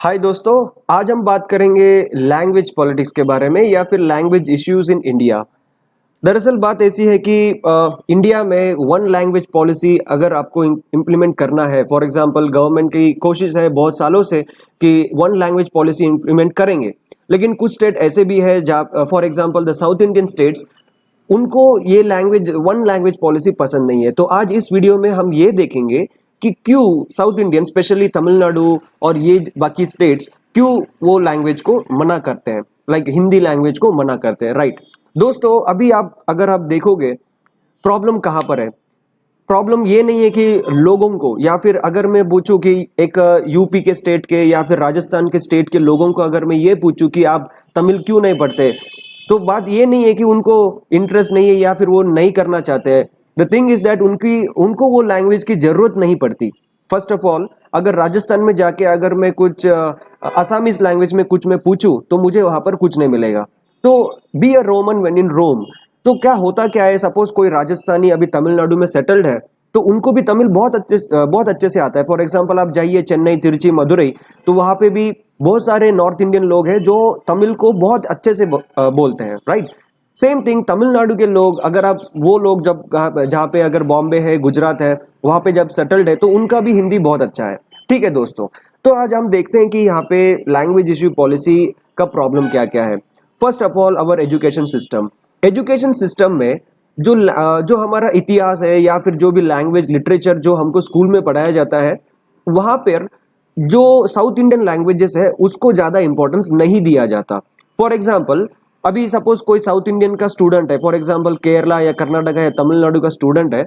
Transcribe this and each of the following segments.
हाय दोस्तों, आज हम बात करेंगे लैंग्वेज पॉलिटिक्स के बारे में या फिर लैंग्वेज इश्यूज इन इंडिया। दरअसल बात ऐसी है कि इंडिया में वन लैंग्वेज पॉलिसी अगर आपको इम्प्लीमेंट करना है, फॉर एग्जांपल गवर्नमेंट की कोशिश है बहुत सालों से कि वन लैंग्वेज पॉलिसी इम्प्लीमेंट करेंगे, लेकिन कुछ स्टेट ऐसे भी है जहाँ for example the south Indian states, उनको ये लैंग्वेज वन लैंग्वेज पॉलिसी पसंद नहीं है। तो आज इस वीडियो में हम ये देखेंगे कि क्यों साउथ इंडियन स्पेशली तमिलनाडु और ये बाकी स्टेट्स क्यों वो लैंग्वेज को मना करते हैं, लाइक हिंदी लैंग्वेज को मना करते हैं, राइट। दोस्तों अभी अगर आप देखोगे प्रॉब्लम कहाँ पर है। प्रॉब्लम ये नहीं है कि लोगों को, या फिर अगर मैं पूछूं कि एक यूपी के स्टेट के या फिर राजस्थान के स्टेट के लोगों को अगर मैं ये पूछूं कि आप तमिल क्यों नहीं पढ़ते, तो बात ये नहीं है कि उनको इंटरेस्ट नहीं है या फिर वो नहीं करना चाहते हैं। द थिंग इज दैट उनको वो लैंग्वेज की जरूरत नहीं पड़ती। फर्स्ट ऑफ ऑल, अगर राजस्थान में जाके अगर मैं कुछ असामीज लैंग्वेज में कुछ मैं पूछूं तो मुझे वहां पर कुछ नहीं मिलेगा। तो be a Roman when in Rome. तो क्या होता क्या है, सपोज कोई राजस्थानी अभी तमिलनाडु में सेटल्ड है तो उनको भी तमिल बहुत अच्छे से आता है। फॉर एग्जांपल आप जाइए चेन्नई, तिरुचि, मदुरई, तो वहां पे भी बहुत सारे नॉर्थ इंडियन लोग हैं जो तमिल को बहुत अच्छे से बोलते हैं, राइट। सेम थिंग तमिलनाडु के लोग, अगर आप वो लोग जब जहाँ पे अगर बॉम्बे है, गुजरात है, वहां पे जब सेटल्ड है तो उनका भी हिंदी बहुत अच्छा है। ठीक है दोस्तों, तो आज हम देखते हैं कि यहाँ पे लैंग्वेज इश्यू पॉलिसी का प्रॉब्लम क्या क्या है। First of all, our education system में जो हमारा इतिहास है या फिर जो भी लैंग्वेज लिटरेचर जो हमको स्कूल में पढ़ाया जाता है, वहां पर जो साउथ इंडियन लैंग्वेजेस है उसको ज्यादा इंपॉर्टेंस नहीं दिया जाता। फॉर एग्जाम्पल, अभी सपोज कोई साउथ इंडियन का स्टूडेंट है, फॉर एग्जाम्पल केरला या कर्नाटका या तमिलनाडु का स्टूडेंट है,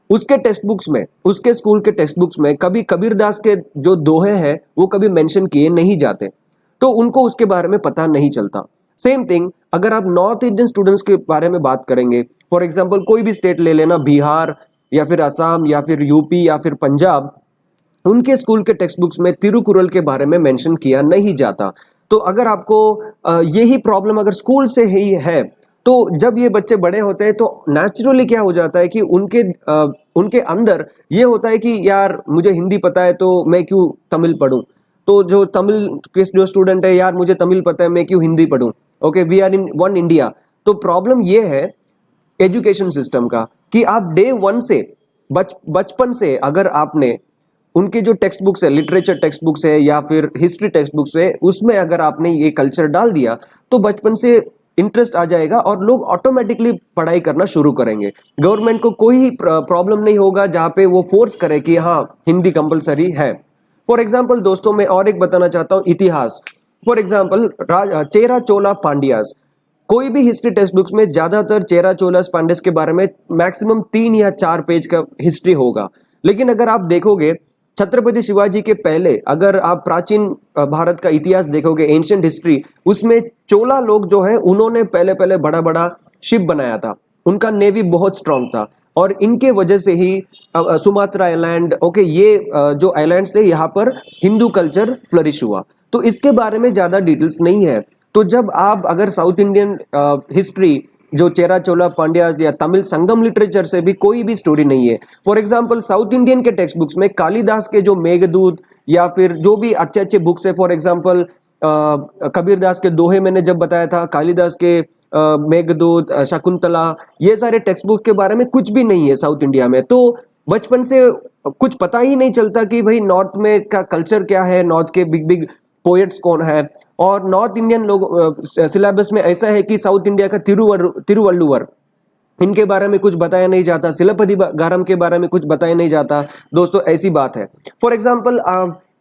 उसके टेक्स्ट बुक्स में, उसके स्कूल के टेक्स्ट बुक्स में कभी कबीरदास के जो दोहे हैं वो कभी मेंशन किए नहीं जाते, तो उनको उसके बारे में पता नहीं चलता। सेम थिंग अगर आप नॉर्थ इंडियन स्टूडेंट्स के बारे में बात करेंगे, फॉर एग्जाम्पल कोई भी स्टेट ले लेना, बिहार या फिर असम या फिर यूपी या फिर पंजाब, उनके स्कूल के टेक्स्ट बुक्स में तिरुकुरल के बारे में मेंशन किया नहीं जाता। तो अगर आपको यही प्रॉब्लम अगर स्कूल से ही है, तो जब ये बच्चे बड़े होते हैं तो नेचुरली क्या हो जाता है कि उनके अंदर ये होता है कि यार मुझे हिंदी पता है तो मैं क्यों तमिल पढ़ूं। तो जो तमिल के जो स्टूडेंट है, यार मुझे तमिल पता है मैं क्यों हिंदी पढ़ूं। Okay, we are in one India. तो प्रॉब्लम ये है एजुकेशन सिस्टम का कि आप डे वन से बचपन से अगर आपने उनके जो टेक्स्ट बुक्स है, लिटरेचर टेक्स्ट बुक्स है या फिर हिस्ट्री टेक्स्ट बुक्स है, उसमें अगर आपने ये कल्चर डाल दिया तो बचपन से इंटरेस्ट आ जाएगा और लोग ऑटोमेटिकली पढ़ाई करना शुरू करेंगे। गवर्नमेंट को कोई प्रॉब्लम नहीं होगा जहां पे वो फोर्स करे कि हाँ हिंदी कंपलसरी है। फॉर एग्जाम्पल दोस्तों, मैं और एक बताना चाहता हूँ इतिहास। फॉर एग्जाम्पल चेरा चोला पांड्यास, कोई भी हिस्ट्री टेक्स्ट बुक्स में ज्यादातर चेरा चोलास पांड्यास के बारे में मैक्सिमम 3 या 4 पेज का हिस्ट्री होगा। लेकिन अगर आप देखोगे छत्रपति शिवाजी के पहले, अगर आप प्राचीन भारत का इतिहास देखोगे, एंशियंट हिस्ट्री, उसमें चोला लोग जो है उन्होंने पहले पहले बड़ा बड़ा शिप बनाया था, उनका नेवी बहुत स्ट्रांग था और इनके वजह से ही सुमात्रा आइलैंड, ओके, ये जो आइलैंड्स थे यहाँ पर हिंदू कल्चर फ्लरिश हुआ। तो इसके बारे में ज्यादा डिटेल्स नहीं है। तो जब आप अगर साउथ इंडियन हिस्ट्री जो चेरा चोला पांड्यास या तमिल संगम लिटरेचर से भी कोई भी स्टोरी नहीं है। फॉर एग्जांपल साउथ इंडियन के टेक्स्ट बुक्स में कालिदास के जो मेघदूत या फिर जो भी अच्छे अच्छे बुक्स है, फॉर एग्जांपल कबीरदास के दोहे मैंने जब बताया था, कालिदास के मेघदूत, शकुंतला, ये सारे टेक्स्ट बुक के बारे में कुछ भी नहीं है साउथ इंडिया में। तो बचपन से कुछ पता ही नहीं चलता कि भाई नॉर्थ में का कल्चर क्या है, नॉर्थ के बिग बिग पोएट्स कौन है। और नॉर्थ इंडियन लोग सिलेबस में ऐसा है कि साउथ इंडिया का तिरुवल्लुवर, इनके बारे में कुछ बताया नहीं जाता, सिलपति गारम के बारे में कुछ बताया नहीं जाता। दोस्तों ऐसी बात है। फॉर एग्जाम्पल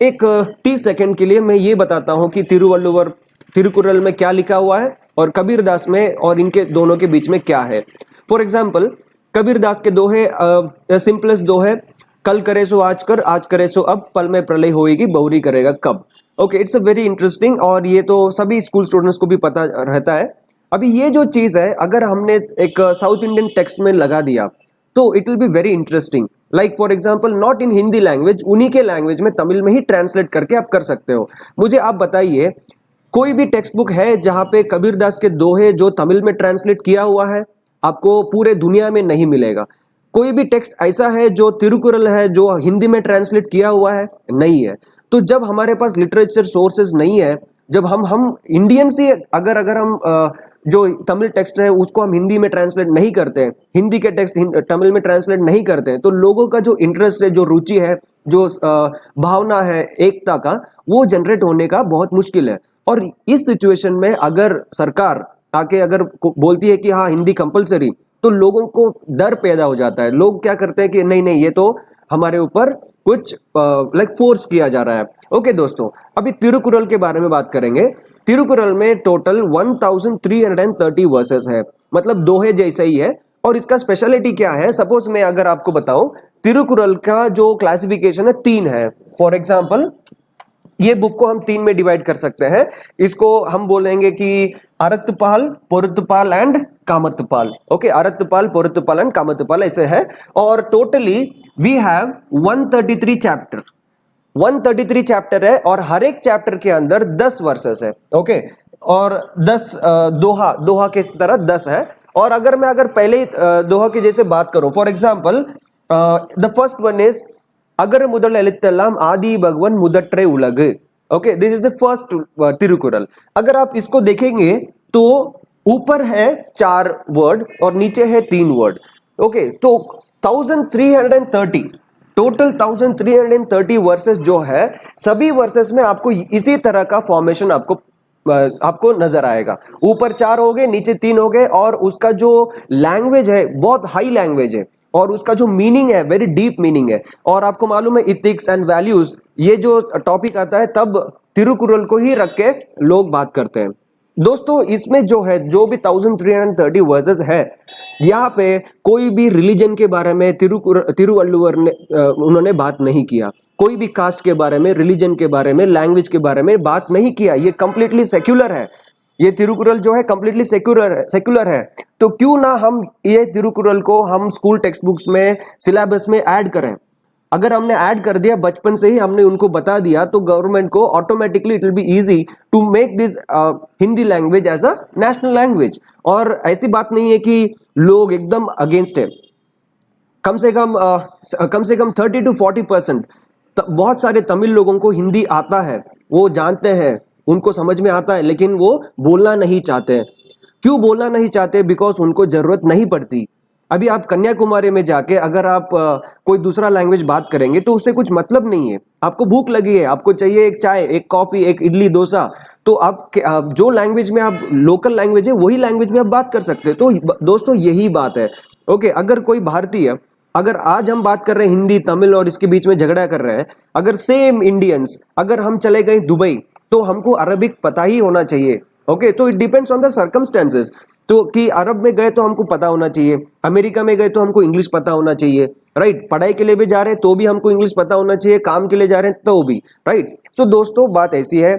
एक 30 सेकंड के लिए मैं ये बताता हूं कि तिरुकुरल में क्या लिखा हुआ है और कबीरदास में और इनके दोनों के बीच में क्या है। फॉर एग्जाम्पल कबीरदास के दोहे, सिंपलेस्ट दोहे, कल करे सो आज कर, आज करे सो अब, पल में प्रलय होएगी बहुरी करेगा कब। Okay, it's a very interesting, और ये तो सभी स्कूल स्टूडेंट्स को भी पता रहता है। अभी ये जो चीज है अगर हमने एक साउथ इंडियन टेक्स्ट में लगा दिया तो it will be very interesting. Like for example not in Hindi language, उन्हीं के लैंग्वेज में तमिल में ही ट्रांसलेट करके आप कर सकते हो। मुझे आप बताइए कोई भी टेक्स्ट बुक है जहां पे कबीरदास के दोहे जो तमिल में ट्रांसलेट किया हुआ है? आपको पूरे दुनिया में नहीं मिलेगा। कोई भी टेक्स्ट ऐसा है जो तिरुकुरल है जो हिंदी में ट्रांसलेट किया हुआ है? नहीं है। तो जब हमारे पास लिटरेचर सोर्सेज नहीं है, जब हम इंडियन से अगर हम जो तमिल टेक्स्ट है उसको हम हिंदी में ट्रांसलेट नहीं करते हैं, हिंदी के टेक्स्ट तमिल में ट्रांसलेट नहीं करते हैं, तो लोगों का जो इंटरेस्ट है, जो रुचि है, जो भावना है एकता का, वो जनरेट होने का बहुत मुश्किल है। और इस सिचुएशन में अगर सरकार आके अगर बोलती है कि हाँ हिंदी कंपलसरी, तो लोगों को डर पैदा हो जाता है। लोग क्या करते हैं कि नहीं नहीं, ये तो हमारे ऊपर कुछ लाइक फोर्स किया जा रहा है। ओके दोस्तों, अभी तिरुकुरल के बारे में बात करेंगे। तिरुकुरल में टोटल 1330 वर्सेस है, मतलब दोहे जैसा ही है। और इसका स्पेशलिटी क्या है, सपोज मैं अगर आपको बताऊं, तिरुकुरल का जो क्लासिफिकेशन है 3 है। फॉर एग्जाम्पल ये बुक को हम 3 में डिवाइड कर सकते हैं। इसको हम बोलेंगे कि Arattupal, Poruttupal and Kamattupal. Okay, Arattupal, Poruttupal and Kamattupal ऐसे है। और totally we have 133 chapter, 133 chapter है, और हर एक चैप्टर के अंदर 10 वर्सेस है। ओके, और 10 दोहा के तरह 10 है। और अगर पहले दोहा के जैसे बात करूं, for example the first one is अगर मुदल एलित्तेल्लाम आदि भगवन मुदट्रे उलग। Okay, this is the first Thirukkural. अगर आप इसको देखेंगे तो ऊपर है 4 वर्ड और नीचे है 3 वर्ड। ओके, तो 1330 टोटल 1330 वर्सेस जो है, सभी वर्सेस में आपको इसी तरह का फॉर्मेशन आपको नजर आएगा। ऊपर 4 हो गए, नीचे 3 हो गए, और उसका जो लैंग्वेज है बहुत हाई लैंग्वेज है, और उसका जो मीनिंग है वेरी डीप मीनिंग है। और आपको मालूम है इथिक्स एंड वैल्यूज, ये जो टॉपिक आता है तब तिरुकुरल को ही रख के लोग बात करते हैं। दोस्तों इसमें जो है, जो भी 1330 वर्सेस है, यहाँ पे कोई भी रिलीजन के बारे में तिरुवल्लुवर ने उन्होंने बात नहीं किया। कोई भी कास्ट के बारे में, रिलीजन के बारे में, लैंग्वेज के बारे में बात नहीं किया। ये कंप्लीटली सेक्युलर है। ये तिरुकुरल जो है कंप्लीटली सेक्युलर है। तो क्यों ना हम ये तिरुकुरल को हम स्कूल टेक्स्ट बुक्स में, सिलेबस में ऐड करें। अगर हमने ऐड कर दिया, बचपन से ही हमने उनको बता दिया, तो गवर्नमेंट को automatically it will be easy to make this Hindi language as a national language. और ऐसी बात नहीं है कि लोग एकदम अगेंस्ट है। कम से कम 30 to 40% बहुत सारे तमिल लोगों को हिंदी आता है, वो जानते हैं, उनको समझ में आता है, लेकिन वो बोलना नहीं चाहते। क्यों बोलना नहीं चाहते? बिकॉज उनको जरूरत नहीं पड़ती। अभी आप कन्याकुमारी में जाके अगर आप कोई दूसरा लैंग्वेज बात करेंगे तो उससे कुछ मतलब नहीं है। आपको भूख लगी है, आपको चाहिए एक चाय, एक कॉफी, एक इडली डोसा, तो आप जो लैंग्वेज में आप लोकल लैंग्वेज है वही लैंग्वेज में आप बात कर सकते हैं। तो दोस्तों यही बात है। ओके, अगर कोई भारतीय, अगर आज हम बात कर रहे हैं हिंदी तमिल और इसके बीच में झगड़ा कर रहे हैं, अगर सेम इंडियंस अगर हम चले गए दुबई, तो हमको अरबिक पता ही होना चाहिए। ओके, तो it depends on the circumstances. तो कि अरब में गए तो हमको पता होना चाहिए, अमेरिका में गए तो हमको इंग्लिश पता होना चाहिए, राइट। पढ़ाई के लिए भी जा रहे हैं तो भी हमको इंग्लिश पता होना चाहिए, काम के लिए जा रहे हैं तो भी, राइट। सो दोस्तों बात ऐसी है।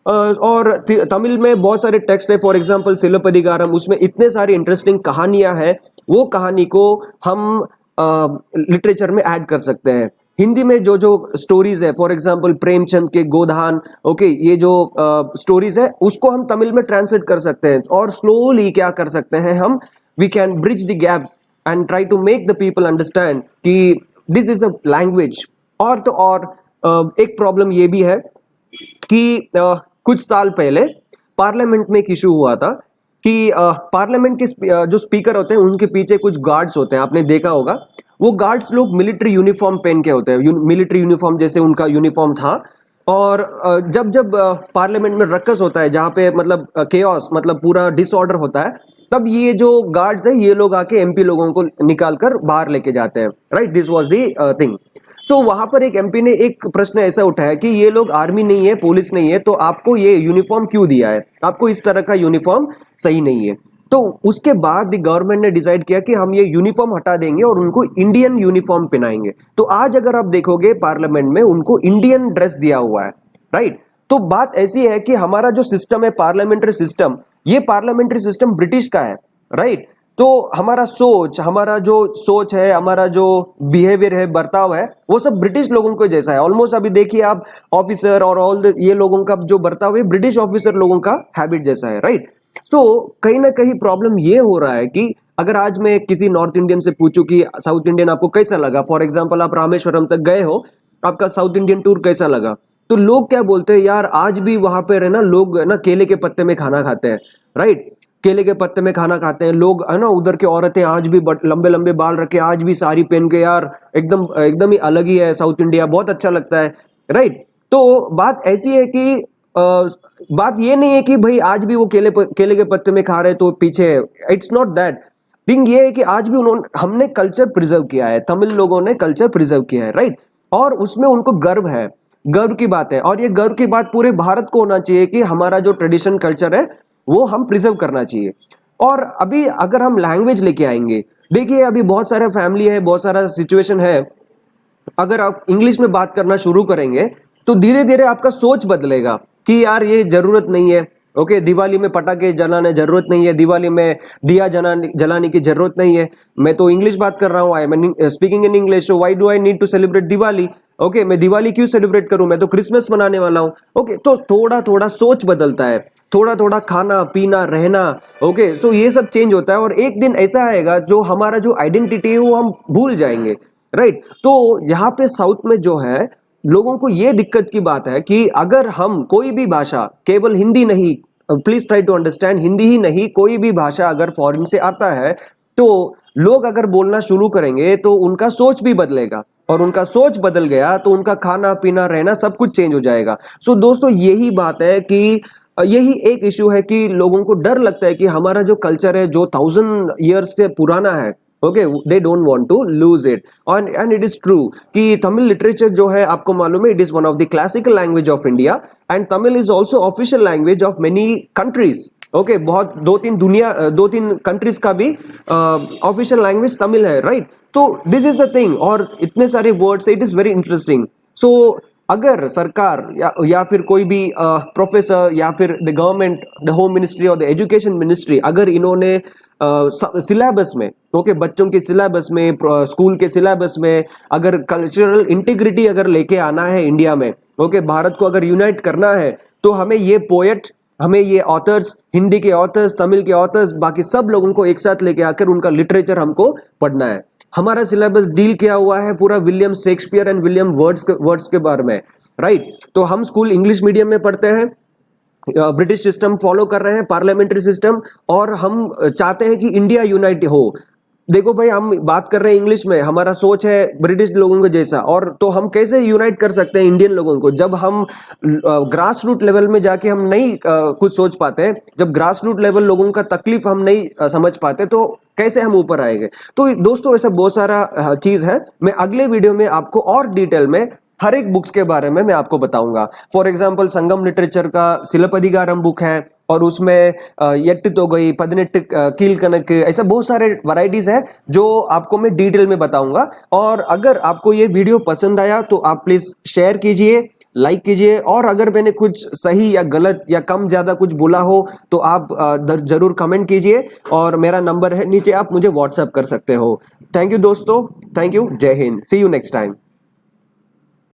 और तमिल में बहुत सारे टेक्स्ट है, फॉर एग्जाम्पल सिलपदिगारम, उसमें इतने सारी इंटरेस्टिंग कहानियां हैं, वो कहानी को हम लिटरेचर में ऐड कर सकते हैं। हिंदी में जो जो स्टोरीज है, फॉर एग्जाम्पल प्रेमचंद के गोधान, ओके, ये जो स्टोरीज है उसको हम तमिल में ट्रांसलेट कर सकते हैं। और स्लोली क्या कर सकते हैं हम, we can bridge the gap and try to make the people understand कि दिस इज अ लैंग्वेज। और तो और एक प्रॉब्लम ये भी है कि कुछ साल पहले पार्लियामेंट में एक इशू हुआ था कि पार्लियामेंट के जो स्पीकर होते हैं उनके पीछे कुछ गार्ड्स होते हैं, आपने देखा होगा। वो गार्ड्स लोग मिलिट्री यूनिफॉर्म पहन के होते हैं, मिलिट्री यूनिफॉर्म जैसे उनका यूनिफॉर्म था। और जब पार्लियामेंट में रक्कस होता है, जहाँ पे मतलब केओस, मतलब पूरा डिसऑर्डर होता है, तब ये जो गार्ड्स है ये लोग आके एमपी लोगों को निकाल कर बाहर लेके जाते हैं, right. This was the thing. तो वहां पर एक एमपी ने एक प्रश्न ऐसा उठाया कि ये लोग आर्मी नहीं है, पुलिस नहीं है, तो आपको ये यूनिफॉर्म क्यों दिया है? आपको इस तरह का यूनिफॉर्म सही नहीं है। तो उसके बाद गवर्नमेंट ने डिसाइड किया कि हम ये यूनिफॉर्म हटा देंगे और उनको इंडियन यूनिफॉर्म पहनाएंगे। तो आज अगर आप देखोगे पार्लियामेंट में उनको इंडियन ड्रेस दिया हुआ है, राइट। तो बात ऐसी है कि हमारा जो सिस्टम है पार्लियामेंट्री सिस्टम, ये पार्लियामेंट्री सिस्टम ब्रिटिश का है, राइट। तो हमारा सोच है, हमारा जो बिहेवियर है, बर्ताव है, वो सब ब्रिटिश लोगों को जैसा है ऑलमोस्ट। अभी देखिए आप ऑफिसर और ऑल ये लोगों का जो बर्ताव है ब्रिटिश ऑफिसर लोगों का हैबिट जैसा है, राइट। तो कहीं ना कहीं प्रॉब्लम ये हो रहा है कि अगर आज मैं किसी नॉर्थ इंडियन से पूछूं कि साउथ इंडियन आपको कैसा लगा, फॉर एग्जाम्पल आप रामेश्वरम तक गए हो, आपका साउथ इंडियन टूर कैसा लगा, तो लोग क्या बोलते हैं यार, आज भी वहां पे है ना लोग है ना केले के पत्ते में खाना खाते हैं, राइट। केले के पत्ते में खाना खाते हैं लोग, है ना। उधर के औरतें आज भी लंबे लंबे बाल रखे, आज भी साड़ी पहन के, यार एकदम एकदम ही अलग ही है साउथ इंडिया, बहुत अच्छा लगता है, राइट। तो बात ऐसी है कि बात ये नहीं है कि भाई आज भी वो केले के पत्ते में खा रहे तो पीछे है, इट्स नॉट दैट थिंग। ये है कि आज भी उन्होंने हमने कल्चर प्रिजर्व किया है, तमिल लोगों ने कल्चर प्रिजर्व किया है, राइट। और उसमें उनको गर्व है, गर्व की बात है। और ये गर्व की बात पूरे भारत को होना चाहिए कि हमारा जो ट्रेडिशन कल्चर है वो हम प्रिजर्व करना चाहिए। और अभी अगर हम लैंग्वेज लेके आएंगे, देखिए अभी बहुत सारा फैमिली है, बहुत सारा सिचुएशन है, अगर आप इंग्लिश में बात करना शुरू करेंगे तो धीरे धीरे आपका सोच बदलेगा कि यार ये जरूरत नहीं है। ओके, दिवाली में पटाखे जलाने जरूरत नहीं है, दिवाली में दिया जलाने की जरूरत नहीं है। मैं तो इंग्लिश बात कर रहा हूँ, I am speaking in English, so why do I need to celebrate Diwali. Okay, मैं दिवाली क्यों सेलिब्रेट करूं, मैं तो क्रिसमस मनाने वाला हूं। ओके, तो थोड़ा थोड़ा सोच बदलता है, थोड़ा थोड़ा खाना पीना रहना। ओके, सो ये सब चेंज होता है और एक दिन ऐसा आएगा जो हमारा जो आइडेंटिटी है वो हम भूल जाएंगे, राइट। तो यहाँ पे साउथ में जो है लोगों को ये दिक्कत की बात है कि अगर हम कोई भी भाषा, केवल हिंदी नहीं, please try to understand, Hindi ही नहीं कोई भी भाषा अगर फॉरेन से आता है तो लोग अगर बोलना शुरू करेंगे तो उनका सोच भी बदलेगा, और उनका सोच बदल गया तो उनका खाना पीना रहना सब कुछ चेंज हो जाएगा। सो दोस्तों यही बात है कि यही एक इश्यू है कि लोगों को डर लगता है कि हमारा जो कल्चर है जो 1000 years से पुराना है, okay, they don't want to lose it. And it is true कि तमिल लिटरेचर जो है आपको मालूम है it is one of the classical language of India, and Tamil is also official language of many countries. Okay, बहुत दो तीन कंट्रीज का भी ऑफिशियल लैंग्वेज तमिल है, राइट। तो दिस इज द थिंग, और इतने सारे words, it is very interesting. So अगर सरकार या फिर कोई भी प्रोफेसर या फिर the government, the home ministry और द एजुकेशन मिनिस्ट्री, अगर इन्होंने सिलेबस में, ओके, बच्चों के सिलेबस में, स्कूल के सिलेबस में अगर कल्चरल इंटीग्रिटी अगर लेके आना है इंडिया में, ओके, भारत को अगर यूनाइट करना है, तो हमें ये पोएट, हमें ये ऑथर्स, हिंदी के ऑथर्स, तमिल के ऑथर्स, बाकी सब लोगों को एक साथ लेके आकर उनका लिटरेचर हमको पढ़ना है। हमारा सिलेबस डील किया हुआ है पूरा William Shakespeare and William words के बारे में, राइट। तो हम स्कूल इंग्लिश मीडियम में पढ़ते हैं, ब्रिटिश सिस्टम फॉलो कर रहे हैं, पार्लियामेंट्री सिस्टम, और हम चाहते हैं कि इंडिया यूनाइट हो। देखो भाई, हम बात कर रहे हैं इंग्लिश में, हमारा सोच है ब्रिटिश लोगों के जैसा, और तो हम कैसे यूनाइट कर सकते हैं इंडियन लोगों को जब हम ग्रास रूट लेवल में जाके हम नहीं कुछ सोच पाते, जब ग्रास रूट लेवल लोगों का तकलीफ हम नहीं समझ पाते, तो कैसे हम ऊपर आएंगे। तो दोस्तों ऐसा बहुत सारा चीज है, मैं अगले वीडियो में आपको और डिटेल में हर एक बुक्स के बारे में मैं आपको बताऊंगा। फॉर एग्जाम्पल संगम लिटरेचर का सिलपदिगारम बुक है, और उसमें यट्टु तोगई, पदिनेट्टु कीलकणक, ऐसा बहुत सारे वैरायटीज है जो आपको मैं डिटेल में बताऊंगा। और अगर आपको ये वीडियो पसंद आया तो आप प्लीज शेयर कीजिए, लाइक कीजिए, और अगर मैंने कुछ सही या गलत या कम ज्यादा कुछ बोला हो तो आप जरूर कमेंट कीजिए, और मेरा नंबर है नीचे, आप मुझे व्हाट्सएप कर सकते हो। थैंक यू दोस्तों, थैंक यू, जय हिंद, सी यू नेक्स्ट टाइम।